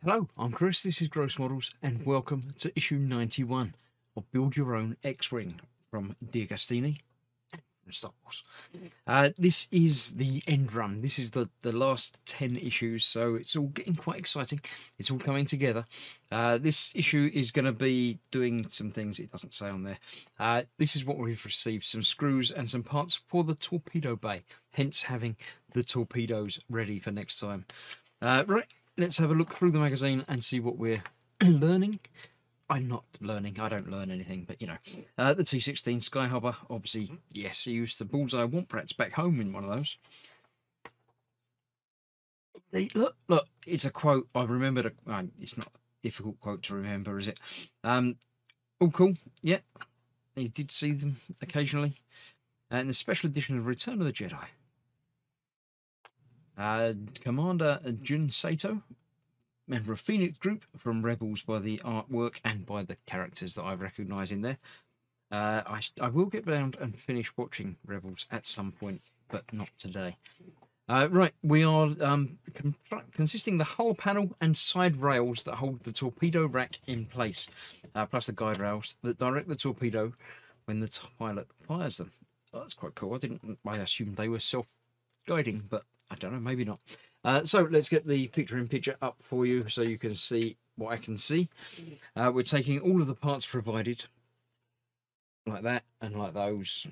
Hello, I'm Chris, this is Gross Models, and welcome to issue 91 of Build Your Own X-Wing from DeAgostini from Star Wars. This is the end run. This is the last 10 issues, so it's all getting quite exciting. It's all coming together. This issue is going to be doing some things it doesn't say on there. This is what we've received: some screws and some parts for the torpedo bay, hence having the torpedoes ready for next time. Right. Let's have a look through the magazine and see what we're learning. I'm not learning. I don't learn anything, but you know. The T-16 Skyhopper, obviously, yes, he used the Bullseye Womp Rats back home in one of those. Look, it's a quote. I remembered. It's not a difficult quote to remember, is it? All cool. Yeah, you did see them occasionally. And the special edition of Return of the Jedi. Commander Jun Sato, member of Phoenix Group from Rebels, by the artwork and by the characters that I recognise in there. I will get round and finish watching Rebels at some point, but not today. Right, we are consisting the hull panel and side rails that hold the torpedo rack in place, plus the guide rails that direct the torpedo when the pilot fires them. Oh, that's quite cool. I assumed they were self-guiding, but I don't know, maybe not. So let's get the picture-in-picture up for you so you can see what I can see. We're taking all of the parts provided, like that, and like those,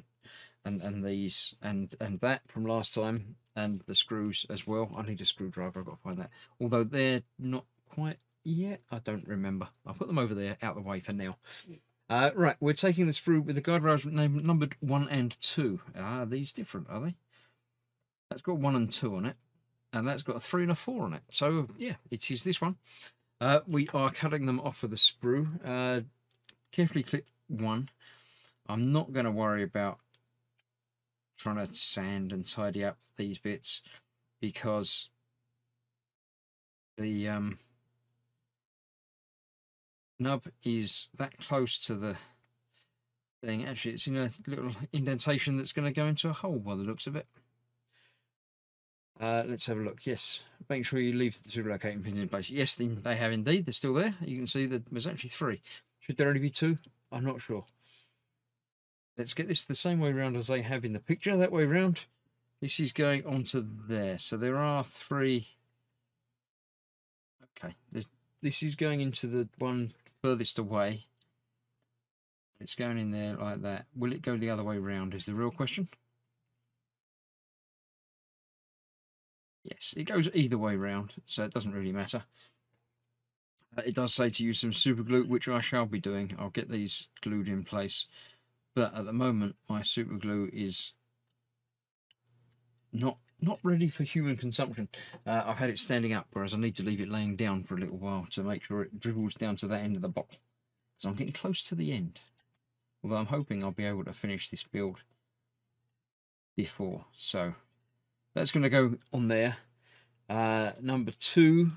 and these, and that from last time, and the screws as well. I need a screwdriver, I've got to find that. Although they're not quite yet, I don't remember. I'll put them over there, out of the way for now. Right, we're taking this through with the guide rails numbered 1 and 2. Are these different, are they? That's got 1 and 2 on it, and that's got a 3 and a 4 on it. So yeah, it is this one. We are cutting them off with a sprue. Carefully clip one. I'm not going to worry about trying to sand and tidy up these bits because the nub is that close to the thing. Actually, it's in a little indentation that's going to go into a hole by the looks of it. Let's have a look. Yes, make sure you leave the two locating pins in place. Yes, they have indeed. They're still there. You can see that there's actually 3. Should there only be 2? I'm not sure. Let's get this the same way around as they have in the picture. That way round. This is going onto there. So there are 3. Okay. This is going into the one furthest away. It's going in there like that. Will it go the other way round is the real question. Yes, it goes either way round, so it doesn't really matter. It does say to use some super glue, which I shall be doing. I'll get these glued in place, but at the moment my super glue is not ready for human consumption. I've had it standing up, whereas I need to leave it laying down for a little while to make sure it dribbles down to that end of the bottle, because I'm getting close to the end. Although I'm hoping I'll be able to finish this build before, so that's going to go on there. Number 2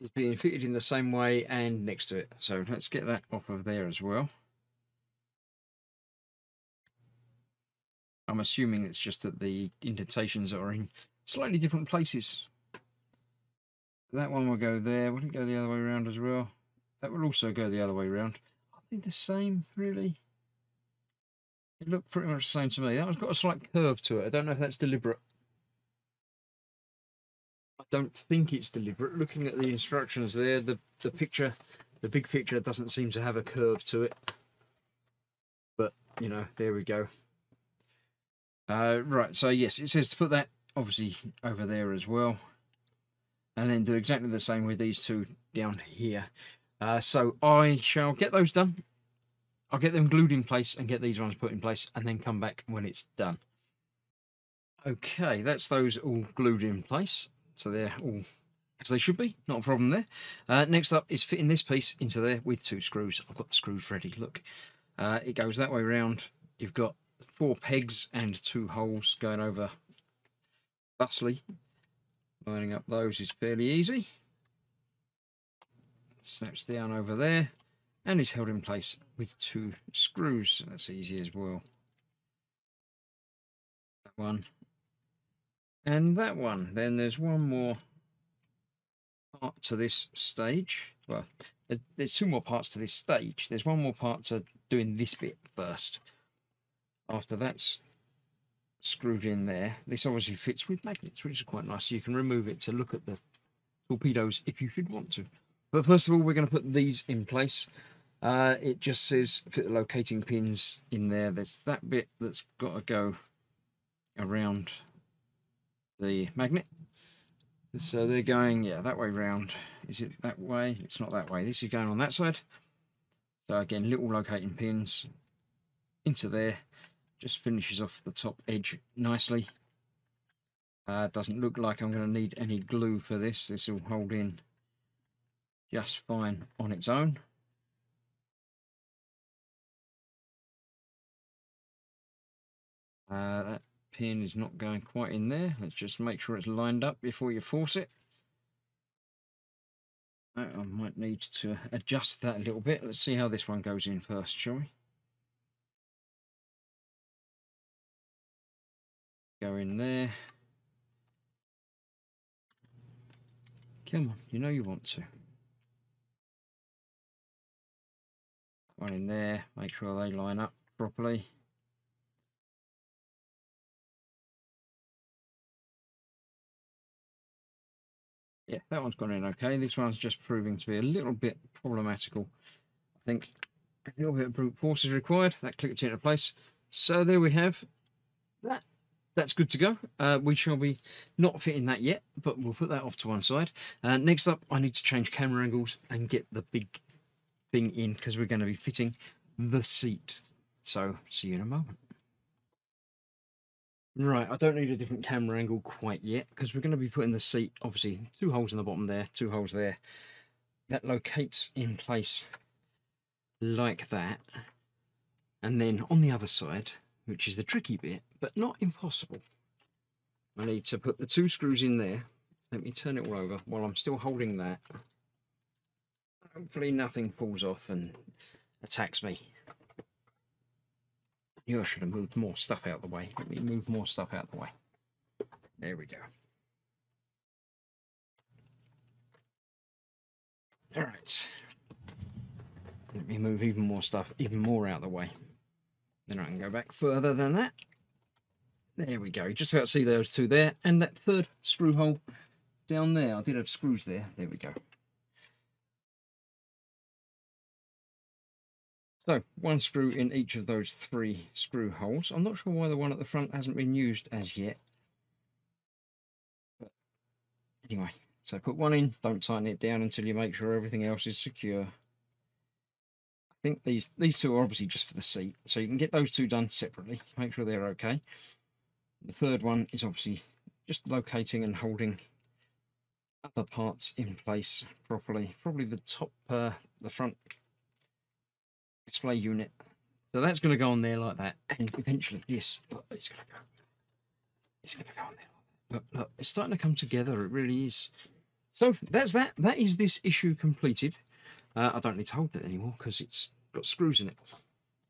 is being fitted in the same way and next to it. So let's get that off of there as well. I'm assuming it's just that the indentations are in slightly different places. That one will go there. Will it go the other way around as well? That will also go the other way around. I think the same, really. It looked pretty much the same to me. That one's got a slight curve to it. I don't know if that's deliberate. I don't think it's deliberate. Looking at the instructions there, the picture, the big picture doesn't seem to have a curve to it. But, you know, there we go. Right, so yes, it says to put that obviously over there as well. And then do exactly the same with these 2 down here. So I shall get those done. I'll get them glued in place and get these ones put in place and then come back when it's done. Okay, that's those all glued in place. So they're all as they should be, not a problem there. Next up is fitting this piece into there with 2 screws. I've got the screws ready, look. It goes that way round. You've got 4 pegs and 2 holes going over thusly. Lining up those is fairly easy. Snaps down over there and is held in place with 2 screws. That's easy as well. That one. And that one. Then there's one more part to this stage. Well, there's 2 more parts to this stage. There's 1 more part to doing this bit first. After that's screwed in there, this obviously fits with magnets, which is quite nice. So you can remove it to look at the torpedoes if you should want to. But first of all, we're going to put these in place. It just says fit the locating pins in there. There's that bit that's got to go around the magnet. So they're going, yeah, that way round. Is it that way? It's not that way. This is going on that side. So again, little locating pins into there. Just finishes off the top edge nicely. Doesn't look like I'm going to need any glue for this. This will hold in just fine on its own. That pin is not going quite in there. Let's just make sure it's lined up before you force it. I might need to adjust that a little bit. Let's see how this one goes in first, shall we? Go in there. Come on, you know you want to. One in there, make sure they line up properly. Yeah, that one's gone in okay. This one's just proving to be a little bit problematical. I think a little bit of brute force is required. That clicked into place. So there we have that. That's good to go. We shall be not fitting that yet, but we'll put that off to one side. Next up, I need to change camera angles and get the big thing in because we're going to be fitting the seat. So see you in a moment. Right, I don't need a different camera angle quite yet because we're going to be putting the seat, obviously 2 holes in the bottom there, 2 holes there. That locates in place like that. And then on the other side, which is the tricky bit, but not impossible, I need to put the 2 screws in there. Let me turn it all over while I'm still holding that. Hopefully nothing falls off and attacks me. I should have moved more stuff out of the way. Let me move more stuff out of the way. There we go. All right. Let me move even more stuff, even more out of the way. Then I can go back further than that. There we go. Just about to see those 2 there. And that 3rd screw hole down there. I did have screws there. There we go. So, 1 screw in each of those 3 screw holes. I'm not sure why the one at the front hasn't been used as yet. But anyway, so put 1 in, don't tighten it down until you make sure everything else is secure. I think these 2 are obviously just for the seat, so you can get those 2 done separately. Make sure they're okay. The 3rd one is obviously just locating and holding other parts in place properly. Probably the top, the front display unit. So that's going to go on there like that, and eventually this, look, it's going to go. It's going to go on there. Look, it's starting to come together. It really is. So that's that. That is this issue completed. I don't need to hold that anymore because it's got screws in it.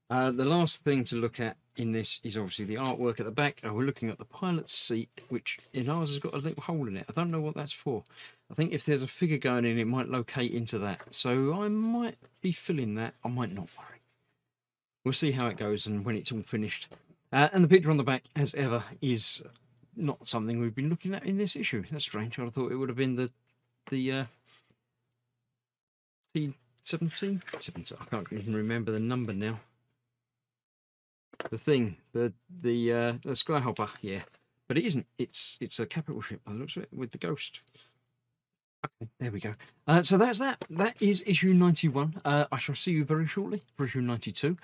The last thing to look at in this is obviously the artwork at the back. We're looking at the pilot's seat, which in ours has got a little hole in it. I don't know what that's for. I think if there's a figure going in, it might locate into that. So I might be filling that. I might not worry. We'll see how it goes and when it's all finished. And the picture on the back, as ever, is not something we've been looking at in this issue. That's strange. I thought it would have been the T17? I can't even remember the number now. The thing, the Skyhopper, yeah, but it isn't. It's a capital ship by the looks of it with the ghost. Okay, there we go. So that's that. That is issue 91. I shall see you very shortly for issue 92.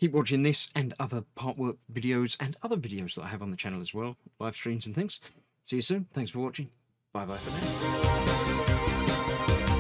Keep watching this and other partwork videos and other videos that I have on the channel as well, live streams and things. See you soon. Thanks for watching. Bye bye for now.